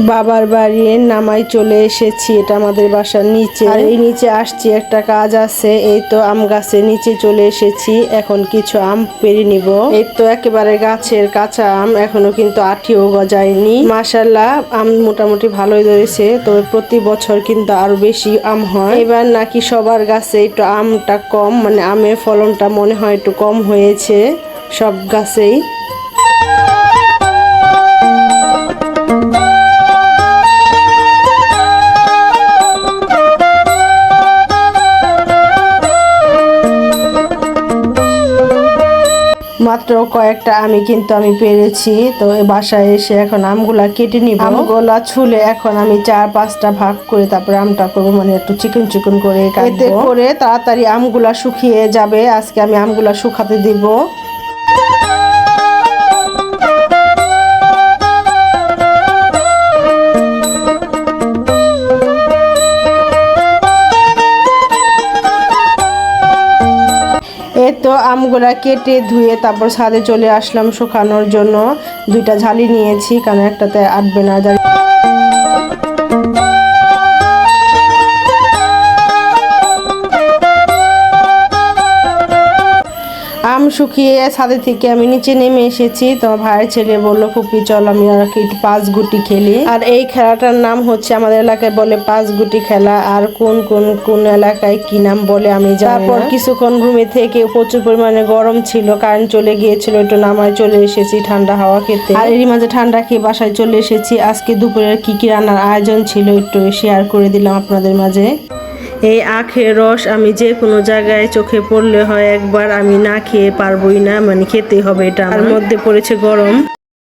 বাবার বাড়ি নামাই চলে এসেছি। এটা আমাদের বাসার নিচে। আর এই নিচে আসছি, একটা কাজ আছে। এই তো আম গাছের নিচে চলে এসেছি, এখন কিছু আম পেড়ে নিব। এই তো একেবারে গাছের কাঁচা আম, এখনো কিন্তু আঠিও গজায়নি। মাশাআল্লাহ, আম মোটামুটি ভালোই ধরেছে, তবে প্রতি বছর কিন্তু আরো বেশি আম হয়। এবার নাকি সবার গাছে একটু আমটা কম, মানে আমের ফলনটা মনে হয় একটু কম হয়েছে সব গাছেই। মাত্র কয়েকটা আমি পেরেছি। তো বাসায় এসে এখন আমগুলা কেটে নিব। আমগুলা ছুলে এখন আমি 4-5টা ভাগ করে তারপরে আমটা করবো, মানে একটু চিকন চিকন করে কাটবো। এতে করে তাড়াতাড়ি আমগুলা শুকিয়ে যাবে। আজকে আমি আমগুলা শুকাতে দিব। এই তো আমগুলা কেটে ধুয়ে তারপর ছাদে চলে আসলাম শুকানোর জন্য। 2টা ঝালি নিয়েছি, কারণ একটাতে আটবে না। আম শুকিয়ে ছাদে থেকে আমি নিচে নেমে এসেছি। তো ভাইয়ের ছেলে বললো, ফুপি চল আমি আর একটু 5 গুটি খেলি। আর এই খেলাটার নাম হচ্ছে, আমাদের এলাকায় বলে 5 গুটি খেলা, আর কোন এলাকায় কি নাম বলে আমি জানি না। তারপর কিছুক্ষণ ঘুমে থেকে প্রচুর পরিমাণে গরম ছিল, কারেন্ট চলে গিয়েছিল, একটু নামায় চলে এসেছি ঠান্ডা হাওয়া খেতে। আর এরই মাঝে ঠান্ডা খেয়ে বাসায় চলে এসেছি। আজকে দুপুরের কি রান্নার আয়োজন ছিল একটু শেয়ার করে দিলাম আপনাদের মাঝে। এই আখের রস আমি যে কোনো জায়গায় চোখে পড়লে হয় একবার, আমি না খেয়ে পারবোই না, মানে খেতেই হবে। এটা আমার মধ্যে পড়েছে গরম।